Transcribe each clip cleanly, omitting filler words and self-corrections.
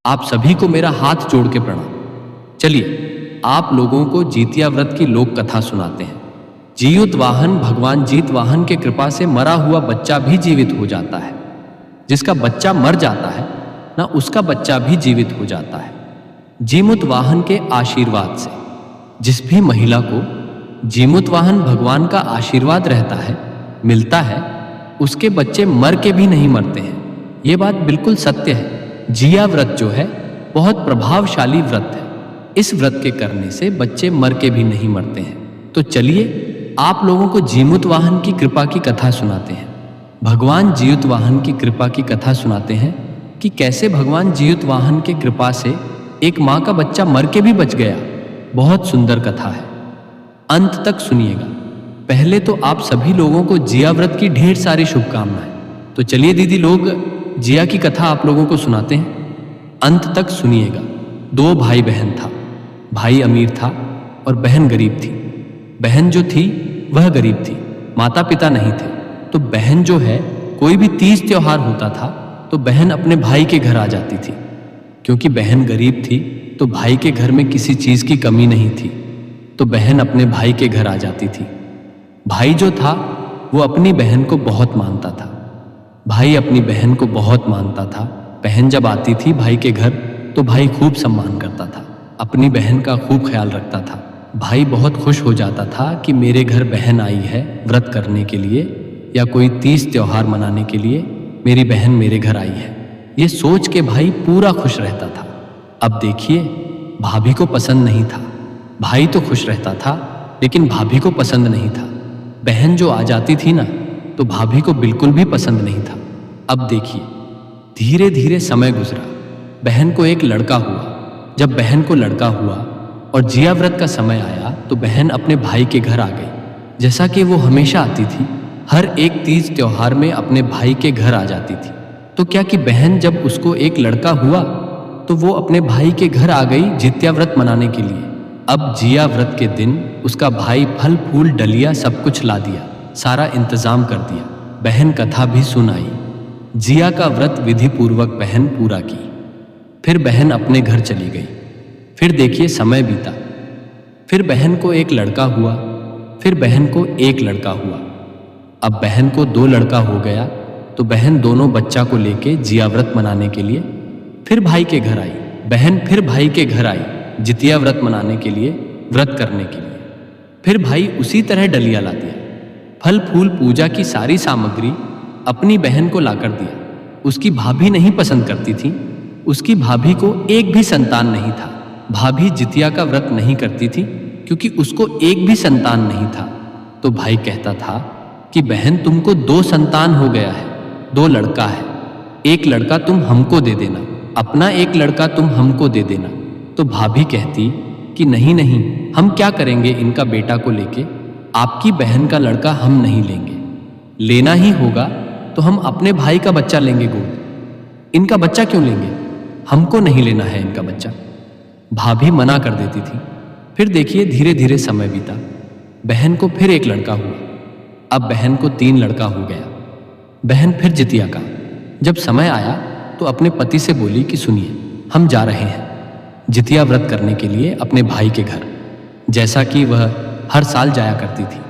आप सभी को मेरा हाथ जोड़ के प्रणाम। चलिए आप लोगों को जीतिया व्रत की लोक कथा सुनाते हैं। जीयुतवाहन भगवान जीतवाहन के कृपा से मरा हुआ बच्चा भी जीवित हो जाता है। जिसका बच्चा मर जाता है ना उसका बच्चा भी जीवित हो जाता है जीमुतवाहन के आशीर्वाद से। जिस भी महिला को जीमुतवाहन भगवान का आशीर्वाद रहता है मिलता है उसके बच्चे मर के भी नहीं मरते हैं। ये बात बिल्कुल सत्य है। जिया व्रत जो है बहुत प्रभावशाली व्रत है। इस व्रत के करने से बच्चे मर के भी नहीं मरते हैं। तो चलिए आप लोगों को जीमुतवाहन की कृपा की कथा सुनाते हैं। भगवान जीयुतवाहन की कृपा की कथा सुनाते हैं कि कैसे भगवान जीयुतवाहन के कृपा से एक माँ का बच्चा मर के भी बच गया। बहुत सुंदर कथा है, अंत तक सुनिएगा। पहले तो आप सभी लोगों को जिया व्रत की ढेर सारी शुभकामनाएं। तो चलिए दीदी लोग जिया की कथा आप लोगों को सुनाते हैं, अंत तक सुनिएगा। दो भाई बहन था। भाई अमीर था और बहन गरीब थी। बहन जो थी वह गरीब थी, माता पिता नहीं थे। तो बहन जो है कोई भी तीज त्योहार होता था तो बहन अपने भाई के घर आ जाती थी। क्योंकि बहन गरीब थी तो भाई के घर में किसी चीज की कमी नहीं थी, तो बहन अपने भाई के घर आ जाती थी। भाई जो था वो अपनी बहन को बहुत मानता था। भाई अपनी बहन को बहुत मानता था। बहन जब आती थी भाई के घर तो भाई खूब सम्मान करता था, अपनी बहन का खूब ख्याल रखता था। भाई बहुत खुश हो जाता था कि मेरे घर बहन आई है व्रत करने के लिए या कोई तीज त्योहार मनाने के लिए, मेरी बहन मेरे घर आई है। ये सोच के भाई पूरा खुश रहता था। अब देखिए भाभी को पसंद नहीं था। भाई तो खुश रहता था लेकिन भाभी को पसंद नहीं था। बहन जो आ जाती थी ना तो भाभी को बिल्कुल भी पसंद नहीं था। अब देखिए धीरे धीरे समय गुजरा। बहन को एक लड़का हुआ। जब बहन को लड़का हुआ और जिया व्रत का समय आया तो बहन अपने भाई के घर आ गई, जैसा कि वो हमेशा आती थी। हर एक तीज त्योहार में अपने भाई के घर आ जाती थी। तो क्या कि बहन जब उसको एक लड़का हुआ तो वो अपने भाई के घर आ गई जितिया व्रत मनाने के लिए। अब जिया व्रत के दिन उसका भाई फल फूल डलिया सब कुछ ला दिया, सारा इंतजाम कर दिया। बहन कथा भी सुनाई। जिया का व्रत विधि पूर्वक बहन पूरा की। फिर बहन अपने घर चली गई। फिर देखिए समय बीता। फिर बहन को एक लड़का हुआ। फिर बहन को एक लड़का हुआ। अब बहन को दो लड़का हो गया तो बहन दोनों बच्चा को लेके जिया व्रत मनाने के लिए फिर भाई के घर आई। बहन फिर भाई के घर आई जितिया व्रत मनाने के लिए, व्रत करने के लिए। फिर भाई उसी तरह डलिया ला दिया। फल फूल पूजा की सारी सामग्री अपनी बहन को लाकर दिया। उसकी भाभी नहीं पसंद करती थी। उसकी भाभी को एक भी संतान नहीं था। भाभी जितिया का व्रत नहीं करती थी क्योंकि उसको एक भी संतान नहीं था। तो भाई कहता था कि बहन तुमको दो संतान हो गया है, दो लड़का है, एक लड़का तुम हमको दे देना, अपना एक लड़का तुम हमको दे देना। तो भाभी कहती कि नहीं नहीं, हम क्या करेंगे इनका बेटा को लेके, आपकी बहन का लड़का हम नहीं लेंगे। लेना ही होगा तो हम अपने भाई का बच्चा लेंगे गोद। इनका बच्चा क्यों लेंगे, हमको नहीं लेना है इनका बच्चा। भाभी मना कर देती थी। फिर देखिए धीरे धीरे समय बीता। बहन को फिर एक लड़का हुआ। अब बहन को 3 लड़का हो गया। बहन फिर जितिया का जब समय आया तो अपने पति से बोली कि सुनिए हम जा रहे हैं जितिया व्रत करने के लिए अपने भाई के घर, जैसा कि वह हर साल जाया करती थी।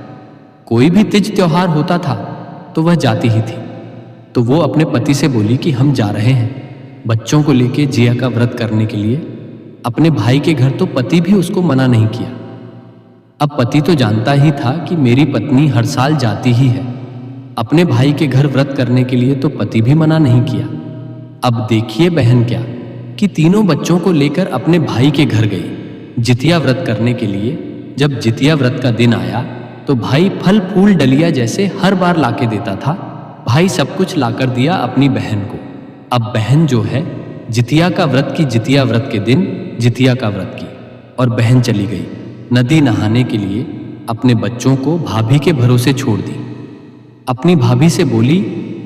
कोई भी तीज त्योहार होता था तो वह जाती ही थी। तो वो अपने पति से बोली कि हम जा रहे हैं बच्चों को लेके जिया का व्रत करने के लिए अपने भाई के घर। तो पति भी उसको मना नहीं किया। अब पति तो जानता ही था कि मेरी पत्नी हर साल जाती ही है अपने भाई के घर व्रत करने के लिए, तो पति भी मना नहीं किया। अब देखिए बहन क्या कि तीनों बच्चों को लेकर अपने भाई के घर गई जितिया व्रत करने के लिए। जब जितिया व्रत का दिन आया तो भाई फल फूल डलिया जैसे हर बार लाके देता था। भाई सब कुछ लाकर दिया अपनी बहन को। अब बहन जो है जितिया का व्रत की, जितिया व्रत के दिन जितिया का व्रत की, और बहन चली गई नदी नहाने के लिए। अपने बच्चों को भाभी के भरोसे छोड़ दी। अपनी भाभी से बोली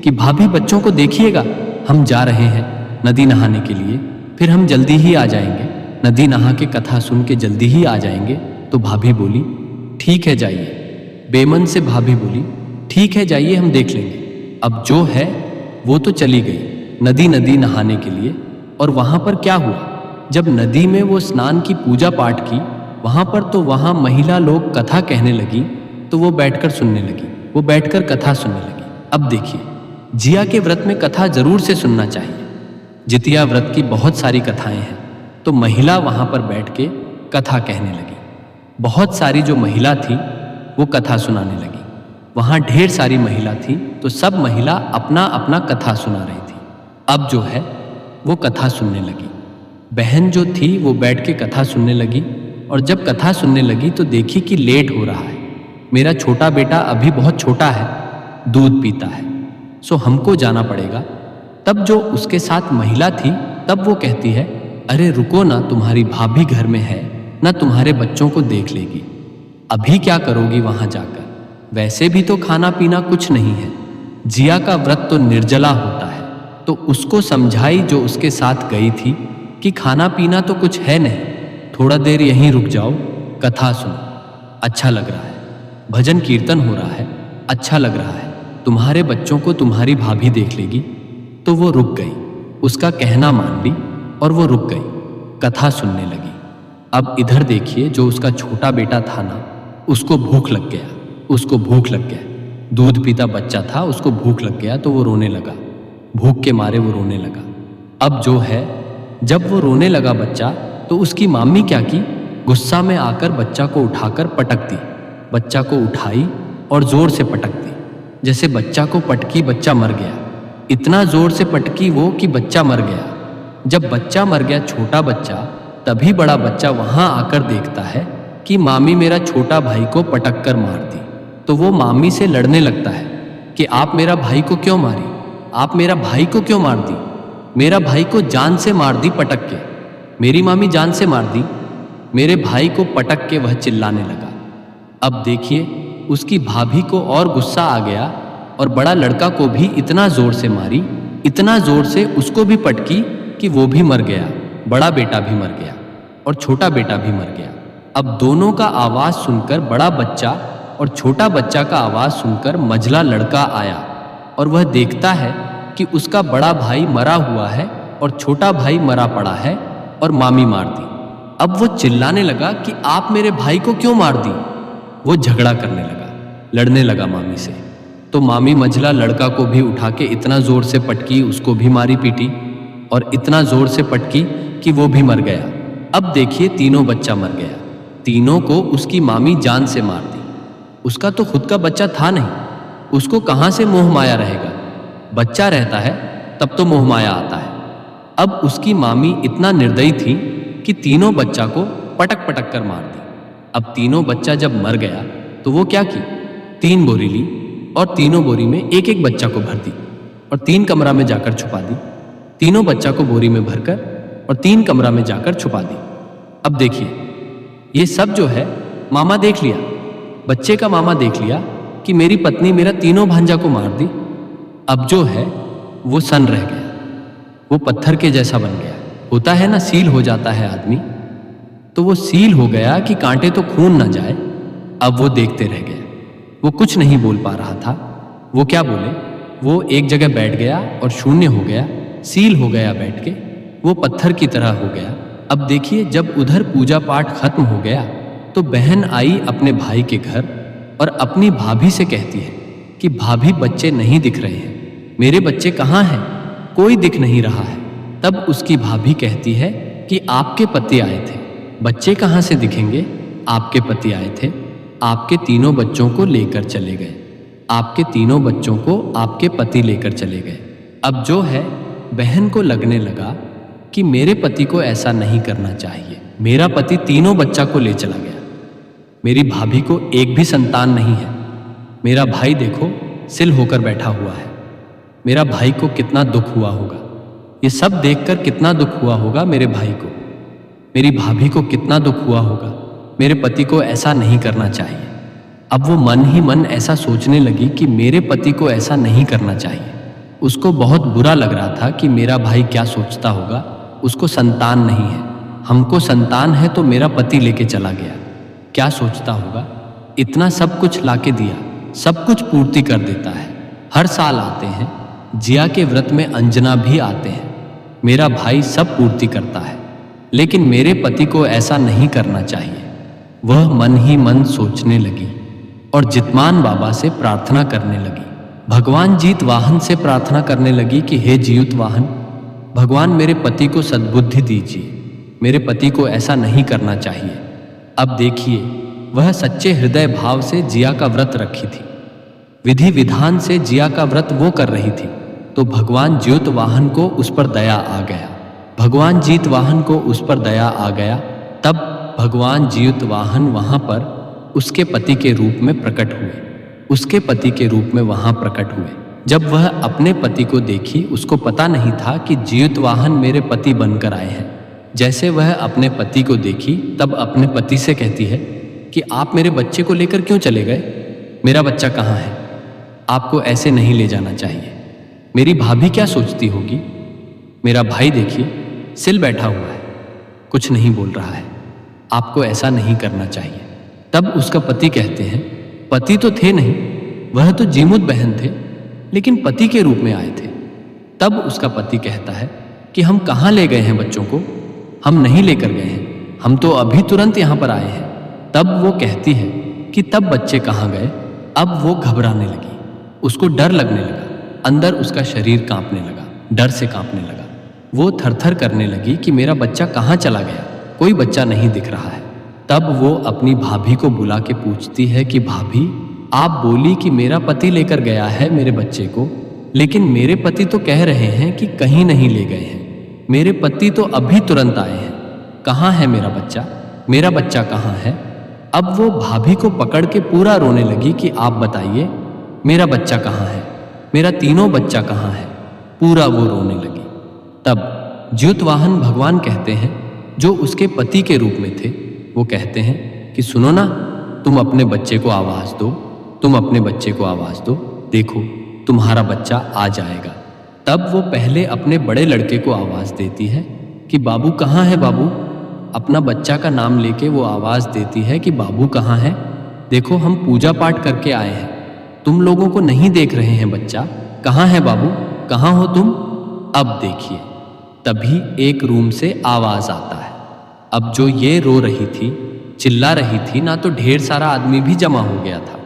कि भाभी बच्चों को देखिएगा, हम जा रहे हैं नदी नहाने के लिए, फिर हम जल्दी ही आ जाएंगे, नदी नहा के कथा सुन के जल्दी ही आ जाएंगे। तो भाभी बोली ठीक है जाइए। बेमन से भाभी बोली ठीक है जाइए, हम देख लेंगे। अब जो है वो तो चली गई नदी नहाने के लिए और वहां पर क्या हुआ, जब नदी में वो स्नान की पूजा पाठ की, वहां पर तो वहां महिला लोग कथा कहने लगी, तो वो बैठकर सुनने लगी, वो बैठकर कथा सुनने लगी। अब देखिए, जिया के व्रत में कथा जरूर से सुनना चाहिए। जितिया व्रत की बहुत सारी कथाएं हैं, तो महिला वहां पर बैठ के कथा कहने लगी। बहुत सारी जो महिला थी वो कथा सुनाने लगी। वहां ढेर सारी महिला थी, तो सब महिला अपना अपना कथा सुना रही थी। अब जो है वो कथा सुनने लगी। बहन जो थी वो बैठ के कथा सुनने लगी, और जब कथा सुनने लगी तो देखी कि लेट हो रहा है, मेरा छोटा बेटा अभी बहुत छोटा है, दूध पीता है, सो हमको जाना पड़ेगा। तब जो उसके साथ महिला थी, तब वो कहती है, अरे रुको ना, तुम्हारी भाभी घर में है ना, तुम्हारे बच्चों को देख लेगी, अभी क्या करोगी वहां जाकर, वैसे भी तो खाना पीना कुछ नहीं है। जिया का व्रत तो निर्जला होता है। तो उसको समझाई जो उसके साथ गई थी कि खाना पीना तो कुछ है नहीं, थोड़ा देर यहीं रुक जाओ, कथा सुनो, अच्छा लग रहा है, भजन कीर्तन हो रहा है, अच्छा लग रहा है, तुम्हारे बच्चों को तुम्हारी भाभी देख लेगी। तो वो रुक गई, उसका कहना मान ली और वो रुक गई, कथा सुनने लगी। अब इधर देखिए, जो उसका छोटा बेटा था ना, उसको भूख लग गया, उसको भूख लग गया, दूध पीता बच्चा था, उसको भूख लग गया, तो वो रोने लगा, भूख के मारे वो रोने लगा। अब जो है, जब वो रोने लगा बच्चा, तो उसकी मामी क्या की, गुस्सा में आकर बच्चा को उठाकर पटक दी, बच्चा को उठाई और जोर से पटक दी, जैसे बच्चा को पटकी बच्चा मर गया। इतना जोर से पटकी वो कि बच्चा मर गया। जब बच्चा मर गया, छोटा बच्चा, तभी बड़ा बच्चा वहां आकर देखता है कि मामी मेरा छोटा भाई को पटक कर मार दी। तो वो मामी से लड़ने लगता है कि आप मेरा भाई को क्यों मारी, आप मेरा भाई को क्यों मार दी, मेरा भाई को जान से मार दी पटक के, मेरी मामी जान से मार दी, मेरे भाई को पटक के वह चिल्लाने लगा। अब देखिए, उसकी भाभी को और गुस्सा आ गया और बड़ा लड़का को भी इतना जोर से मारी, इतना जोर से उसको भी पटकी कि वो भी मर गया, बड़ा बेटा भी मर गया और छोटा बेटा भी मर गया। अब दोनों का आवाज सुनकर बड़ा बच्चा और छोटा बच्चा का आवाज सुनकर मझला लड़का आया, और वह देखता है कि उसका बड़ा भाई मरा हुआ है और छोटा भाई मरा पड़ा है और मामी मार दी। अब वो चिल्लाने लगा कि आप मेरे भाई को क्यों मार दी। वो झगड़ा करने लगा, लड़ने लगा मामी से। तो मामी मझला लड़का को भी उठा के इतना जोर से पटकी, उसको भी मारी पीटी और इतना जोर से पटकी कि वो भी मर गया। अब देखिए, तीनों बच्चा मर गया, तीनों को उसकी मामी जान से मार दी। उसका तो खुद का बच्चा था नहीं, उसको कहाँ से मोह माया रहेगा, बच्चा रहता है तब तो मोह माया आता है। अब उसकी मामी इतना निर्दयी थी कि तीनों बच्चा को पटक पटक कर मार दी। अब तीनों बच्चा जब मर गया तो वो क्या की, 3 बोरी ली और तीनों बोरी में एक एक बच्चा को भर दी और 3 कमरा में जाकर छुपा दी। तीनों बच्चा को बोरी में भरकर और 3 कमरा में जाकर छुपा दी। अब देखिए, ये सब जो है मामा देख लिया, बच्चे का मामा देख लिया कि मेरी पत्नी मेरा तीनों भांजा को मार दी। अब जो है वो सन रह गया, वो पत्थर के जैसा बन गया। होता है ना, सील हो जाता है आदमी, तो वो सील हो गया कि कांटे तो खून ना जाए। अब वो देखते रह गए, वो कुछ नहीं बोल पा रहा था। वो क्या बोले, वो एक जगह बैठ गया और शून्य हो गया, सील हो गया बैठ के, वो पत्थर की तरह हो गया। अब देखिए, जब उधर पूजा पाठ खत्म हो गया तो बहन आई अपने भाई के घर और अपनी भाभी से कहती है कि भाभी, बच्चे नहीं दिख रहे हैं, मेरे बच्चे कहाँ हैं, कोई दिख नहीं रहा है। तब उसकी भाभी कहती है कि आपके पति आए थे, बच्चे कहाँ से दिखेंगे, आपके पति आए थे, आपके तीनों बच्चों को लेकर चले गए, आपके तीनों बच्चों को आपके पति लेकर चले गए। अब जो है, बहन को लगने लगा कि मेरे पति को ऐसा नहीं करना चाहिए, मेरा पति तीनों बच्चा को ले चला गया, मेरी भाभी को एक भी संतान नहीं है, मेरा भाई देखो सिल होकर बैठा हुआ है, मेरा भाई को कितना दुख हुआ होगा, ये सब देखकर कितना दुख हुआ होगा मेरे भाई को, मेरी भाभी को कितना दुख हुआ होगा, मेरे पति को ऐसा नहीं करना चाहिए। अब वो मन ही मन ऐसा सोचने लगी कि मेरे पति को ऐसा नहीं करना चाहिए। उसको बहुत बुरा लग रहा था कि मेरा भाई क्या सोचता होगा, उसको संतान नहीं है, हमको संतान है तो मेरा पति लेके चला गया, क्या सोचता होगा। इतना सब कुछ लाके दिया, सब कुछ पूर्ति कर देता है। हर साल आते हैं, जिया के व्रत में अंजना भी आते हैं, मेरा भाई सब पूर्ति करता है, लेकिन मेरे पति को ऐसा नहीं करना चाहिए। वह मन ही मन सोचने लगी और जितमान बाबा से प्रार्थना करने लगी। भगवान जीतवाहन से प्रार्थना करने लगी कि हे जीतवाहन, भगवान मेरे पति को सद्बुद्धि दीजिए, मेरे पति को ऐसा नहीं करना चाहिए। अब देखिए, वह सच्चे हृदय भाव से जिया का व्रत रखी थी, विधि विधान से जिया का व्रत वो कर रही थी, तो भगवान जीतवाहन को उस पर दया आ गया। भगवान जीतवाहन को उस पर दया आ गया। तब भगवान जीतवाहन वहां पर उसके पति के रूप में प्रकट हुए, उसके पति के रूप में वहां प्रकट हुए। जब वह अपने पति को देखी, उसको पता नहीं था कि जीतवाहन मेरे पति बनकर आए हैं। जैसे वह अपने पति को देखी, तब अपने पति से कहती है कि आप मेरे बच्चे को लेकर क्यों चले गए? मेरा बच्चा कहाँ है? आपको ऐसे नहीं ले जाना चाहिए। मेरी भाभी क्या सोचती होगी? मेरा भाई देखिए, सिल बैठा हुआ है, कुछ नहीं बोल रहा है। आपको ऐसा नहीं करना चाहिए। तब उसका पति कहते हैं, पति तो थे नहीं, वह तो जीमुत बहन थे, लेकिन पति के रूप में आए थे। तब उसका पति कहता है कि हम कहाँ ले गए हैं बच्चों को? हम नहीं लेकर गए हैं, हम तो अभी तुरंत यहाँ पर आए हैं। तब वो कहती है कि तब बच्चे कहाँ गए? अब वो घबराने लगी, उसको डर लगने लगा, अंदर उसका शरीर कांपने लगा, डर से कांपने लगा। वो थरथर करने लगी कि मेरा बच्चा कहाँ चला गया, कोई बच्चा नहीं दिख रहा है। तब वो अपनी भाभी को बुला के पूछती है कि भाभी, आप बोली कि मेरा पति लेकर गया है मेरे बच्चे को, लेकिन मेरे पति तो कह रहे हैं कि कहीं नहीं ले गए हैं। मेरे पति तो अभी तुरंत आए हैं, कहाँ है मेरा बच्चा? मेरा बच्चा कहाँ है? अब वो भाभी को पकड़ के पूरा रोने लगी कि आप बताइए, मेरा बच्चा कहाँ है, मेरा तीनों बच्चा कहाँ है? पूरा वो रोने लगी। तब जीतवाहन भगवान कहते हैं, जो उसके पति के रूप में थे, वो कहते हैं कि सुनो ना, तुम अपने बच्चे को आवाज दो, तुम अपने बच्चे को आवाज दो, देखो तुम्हारा बच्चा आ जाएगा। तब वो पहले अपने बड़े लड़के को आवाज देती है कि बाबू कहाँ है बाबू? अपना बच्चा का नाम लेके वो आवाज देती है कि बाबू कहाँ है? देखो हम पूजा पाठ करके आए हैं, तुम लोगों को नहीं देख रहे हैं बच्चा, कहाँ है बाबू? कहाँ हो तुम? अब देखिए, तभी एक रूम से आवाज आता है। अब जो ये रो रही थी, चिल्ला रही थी ना, तो ढेर सारा आदमी भी जमा हो गया था।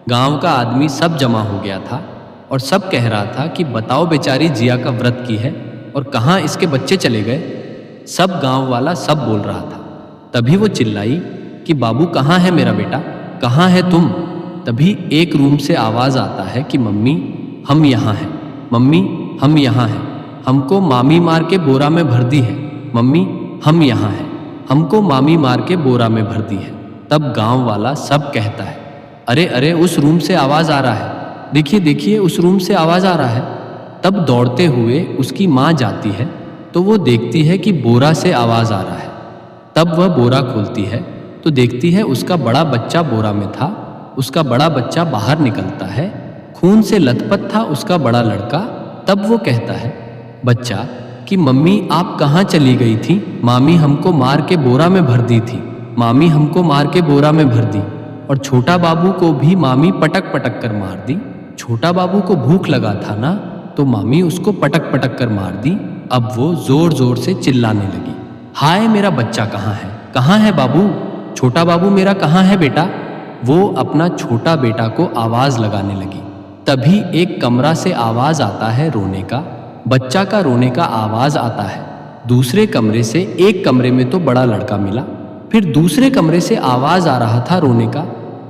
गांव का आदमी सब जमा हो गया था और सब कह रहा था कि बताओ बेचारी जिया का व्रत की है और कहाँ इसके बच्चे चले गए। सब गांव वाला सब बोल रहा था। तभी वो चिल्लाई कि बाबू कहाँ है मेरा बेटा, कहाँ है तुम? तभी एक रूम से आवाज आता है कि मम्मी हम यहाँ हैं, मम्मी हम यहाँ हैं, हमको मामी मार के बोरा में भर दी है, मम्मी हम यहाँ हैं, हमको मामी मार के बोरा में भर दी है। तब गांव वाला सब कहता है, अरे अरे उस रूम से आवाज आ रहा है, देखिए देखिए उस रूम से आवाज आ रहा है। तब दौड़ते हुए उसकी माँ जाती है तो वो देखती है कि बोरा से आवाज आ रहा है। तब वह बोरा खोलती है तो देखती है उसका बड़ा बच्चा बोरा में था। उसका बड़ा बच्चा बाहर निकलता है, खून से लथपथ था उसका बड़ा लड़का। तब वो कहता है बच्चा कि मम्मी आप कहाँ चली गई थी? मामी हमको मार के बोरा में भर दी थी, मामी हमको मार के बोरा में भर दी। और छोटा बाबू को भी मामी पटक पटक कर मार दी। छोटा बाबू को भूख लगा था ना, तो मामी उसको पटक पटक कर मार दी। अब वो जोर जोर से चिल्लाने लगी, हाय मेरा बच्चा कहाँ है, कहाँ है बाबू? छोटा बाबू मेरा कहाँ है बेटा? वो अपना छोटा बेटा को आवाज लगाने लगी। तभी एक कमरा से आवाज आता है रोने का, बच्चा का रोने का आवाज आता है। दूसरे कमरे से, एक कमरे में तो बड़ा लड़का मिला, फिर दूसरे कमरे से आवाज आ रहा था रोने का।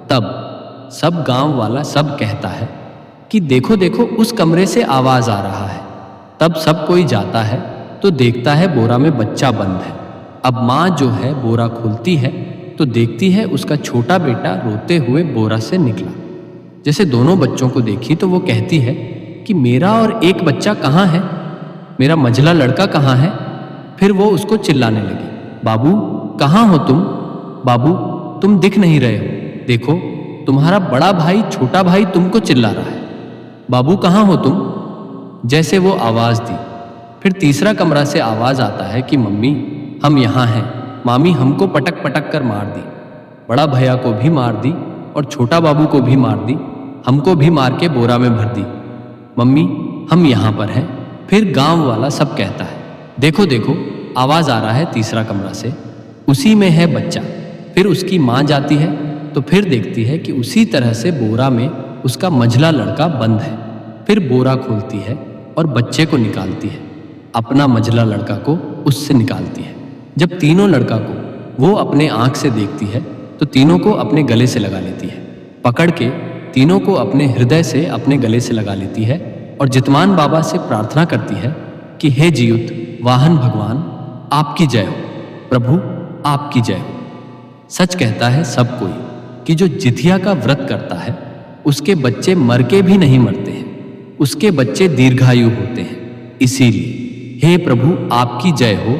तब सब गांव वाला सब कहता है कि देखो देखो उस कमरे से आवाज आ रहा है। तब सब कोई जाता है तो देखता है बोरा में बच्चा बंद है। अब माँ जो है बोरा खोलती है तो देखती है उसका छोटा बेटा रोते हुए बोरा से निकला। जैसे दोनों बच्चों को देखी तो वो कहती है कि मेरा और एक बच्चा कहाँ है, मेरा मझला लड़का कहाँ है? फिर वो उसको चिल्लाने लगी, बाबू कहाँ हो तुम? बाबू तुम दिख नहीं रहे हो, देखो तुम्हारा बड़ा भाई छोटा भाई तुमको चिल्ला रहा है, बाबू कहाँ हो तुम? जैसे वो आवाज दी। फिर तीसरा कमरा से आवाज आता है कि मम्मी हम यहाँ हैं, मामी हमको पटक पटक कर मार दी, बड़ा भैया को भी मार दी और छोटा बाबू को भी मार दी, हमको भी मार के बोरा में भर दी, मम्मी हम यहाँ पर हैं। फिर गांव वाला सब कहता है देखो देखो, आवाज आ रहा है तीसरा कमरा से, उसी में है बच्चा। फिर उसकी माँ जाती है तो फिर देखती है कि उसी तरह से बोरा में उसका मंझला लड़का बंद है। फिर बोरा खोलती है और बच्चे को निकालती है, अपना मंझला लड़का को उससे निकालती है। जब तीनों लड़का को वो अपने आंख से देखती है तो तीनों को अपने गले से लगा लेती है, पकड़ के तीनों को अपने हृदय से अपने गले से लगा लेती है और जितमान बाबा से प्रार्थना करती है कि हे जीयुत वाहन भगवान, आपकी जय हो, प्रभु आपकी जय हो। सच कहता है सब कोई कि जो जिथिया का व्रत करता है उसके बच्चे मर के भी नहीं मरते हैं, उसके बच्चे दीर्घायु होते हैं। इसीलिए हे प्रभु आपकी जय हो,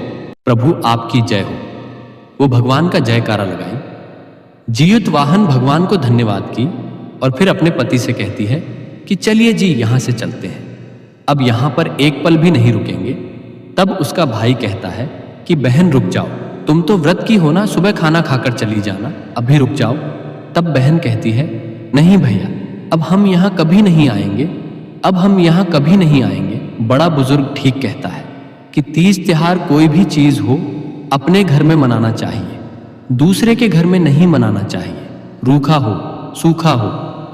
प्रभु आपकी जय हो। वो भगवान का जयकारा लगाई। जीयुत वाहन भगवान को धन्यवाद की और फिर अपने पति से कहती है कि चलिए जी यहां से चलते हैं, अब यहां पर एक पल भी नहीं रुकेंगे। तब उसका भाई कहता है कि बहन रुक जाओ, तुम तो व्रत की हो ना, सुबह खाना खाकर चली जाना, अभी रुक जाओ। तब बहन कहती है नहीं भैया, अब हम यहाँ कभी नहीं आएंगे, अब हम यहाँ कभी नहीं आएंगे। बड़ा बुजुर्ग ठीक कहता है कि तीज त्योहार कोई भी चीज हो अपने घर में मनाना चाहिए, दूसरे के घर में नहीं मनाना चाहिए। रूखा हो सूखा हो,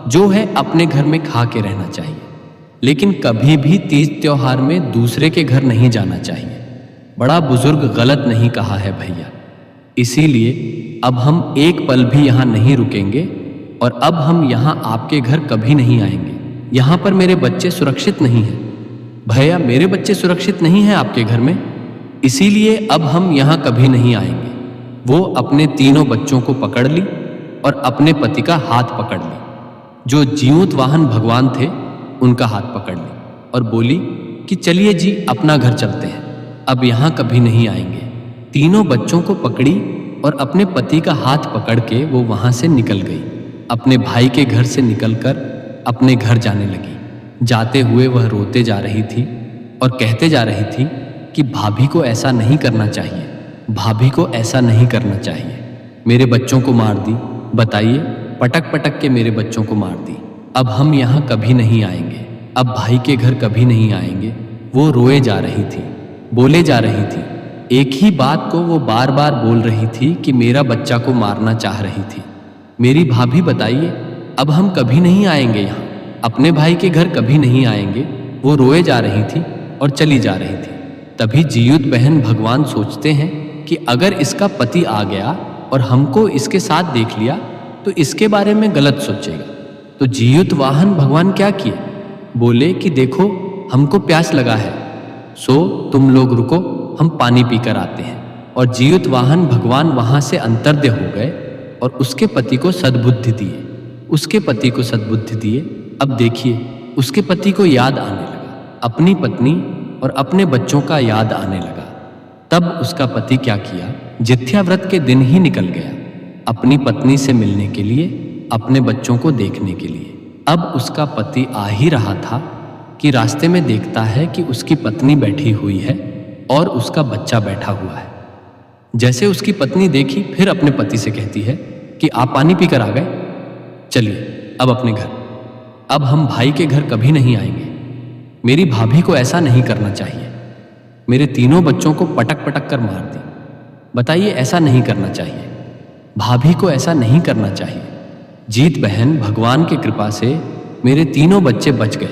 जो है अपने घर में खा के रहना चाहिए, लेकिन कभी भी तीज त्योहार में दूसरे के घर नहीं जाना चाहिए। बड़ा बुजुर्ग गलत नहीं कहा है भैया। इसीलिए अब हम एक पल भी यहाँ नहीं रुकेंगे और अब हम यहाँ आपके घर कभी नहीं आएंगे। यहाँ पर मेरे बच्चे सुरक्षित नहीं हैं भैया, मेरे बच्चे सुरक्षित नहीं हैं आपके घर में, इसीलिए अब हम यहाँ कभी नहीं आएंगे। वो अपने तीनों बच्चों को पकड़ ली और अपने पति का हाथ पकड़ ली, जो जीवित वाहन भगवान थे उनका हाथ पकड़ ली और बोली कि चलिए जी अपना घर चलते हैं, अब यहाँ कभी नहीं आएंगे। तीनों बच्चों को पकड़ी और अपने पति का हाथ पकड़ के वो वहां से निकल गई। अपने भाई के घर से निकलकर अपने घर जाने लगी। जाते हुए वह रोते जा रही थी और कहते जा रही थी कि भाभी को ऐसा नहीं करना चाहिए, भाभी को ऐसा नहीं करना चाहिए, मेरे बच्चों को मार दी, बताइए, पटक पटक के मेरे बच्चों को मार दी। अब हम यहाँ कभी नहीं आएंगे, अब भाई के घर कभी नहीं आएंगे। वो रोए जा रही थी, बोले जा रही थी, एक ही बात को वो बार बार बोल रही थी कि मेरा बच्चा को मारना चाह रही थी। मेरी भाभी बताइए, अब हम कभी नहीं आएंगे यहाँ, अपने भाई के घर कभी नहीं आएंगे। वो रोए जा रही थी और चली जा रही थी। तभी जीयुत बहन भगवान सोचते हैं कि अगर इसका पति आ गया और हमको इसके साथ देख लिया तो इसके बारे में गलत सोचेगा। तो जीयुत वाहन भगवान क्या किए, बोले कि देखो हमको प्यास लगा है, सो तुम लोग रुको, हम पानी पीकर आते हैं। और जीयुत वाहन भगवान वहां से अंतर्ध्य हो गए और उसके पति को सद्बुद्धि दिए, उसके पति को सद्बुद्धि दिए। अब देखिए उसके पति को याद आने लगा, अपनी पत्नी और अपने बच्चों का याद आने लगा। तब उसका पति क्या किया, जिथ्या व्रत के दिन ही निकल गया अपनी पत्नी से मिलने के लिए, अपने बच्चों को देखने के लिए। अब उसका पति आ ही रहा था कि रास्ते में देखता है कि उसकी पत्नी बैठी हुई है और उसका बच्चा बैठा हुआ है। जैसे उसकी पत्नी देखी, फिर अपने पति से कहती है कि आप पानी पीकर आ गए, चलिए अब अपने घर, अब हम भाई के घर कभी नहीं आएंगे। मेरी भाभी को ऐसा नहीं करना चाहिए, मेरे तीनों बच्चों को पटक पटक कर मार दी, बताइए ऐसा नहीं करना चाहिए, भाभी को ऐसा नहीं करना चाहिए। जीत बहन भगवान की कृपा से मेरे तीनों बच्चे बच गए,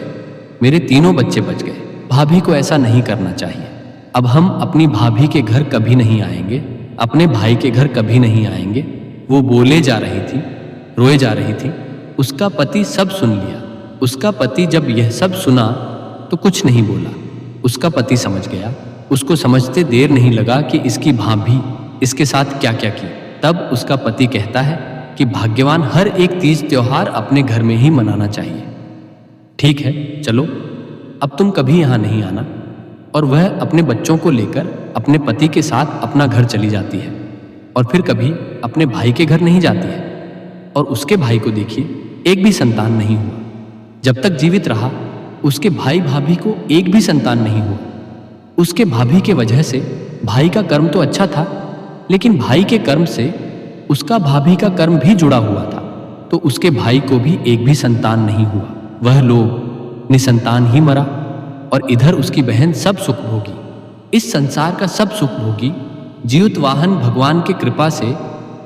मेरे तीनों बच्चे बच गए, भाभी को ऐसा नहीं करना चाहिए। अब हम अपनी भाभी के घर कभी नहीं आएंगे, अपने भाई के घर कभी नहीं आएंगे। वो बोले जा रही थी, रोए जा रही थी। उसका पति सब सुन लिया। उसका पति जब यह सब सुना तो कुछ नहीं बोला। उसका पति समझ गया, उसको समझते देर नहीं लगा कि इसकी भाभी इसके साथ क्या क्या की। तब उसका पति कहता है कि भाग्यवान हर एक तीज त्योहार अपने घर में ही मनाना चाहिए। ठीक है, चलो अब तुम कभी यहाँ नहीं आना। और वह अपने बच्चों को लेकर अपने पति के साथ अपना घर चली जाती है और फिर कभी अपने भाई के घर नहीं जाती है। और उसके भाई को देखिए, एक भी संतान नहीं हुआ। जब तक जीवित रहा उसके भाई भाभी को एक भी संतान नहीं हुआ। उसके भाभी के वजह से भाई का कर्म तो अच्छा था, लेकिन भाई के कर्म से उसका भाभी का कर्म भी जुड़ा हुआ था, तो उसके भाई को भी एक भी संतान नहीं हुआ। वह लोग निसंतान ही मरा और इधर उसकी बहन सब सुख भोगी। इस संसार का सब सुख भोगी जीवतवाहन भगवान की कृपा से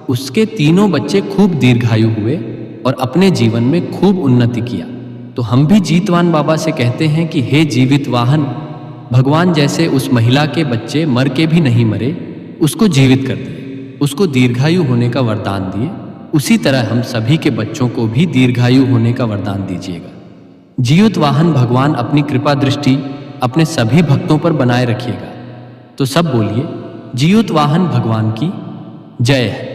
उसके तीनों बच्चे खूब दीर्घायु हुए और अपने जीवन में खूब उन्नति किया। तो हम भी जीतवान बाबा से कहते हैं कि हे जीवित वाहन, भगवान जैसे उस महिला के बच्चे मर के भी नहीं मरे, उसको जीवित कर दिए, उसको दीर्घायु होने का वरदान दिए, उसी तरह हम सभी के बच्चों को भी दीर्घायु होने का वरदान दीजिएगा। जीवित वाहन भगवान अपनी कृपा दृष्टि अपने सभी भक्तों पर बनाए रखिएगा। तो सब बोलिए, जीवित वाहन भगवान की जय है।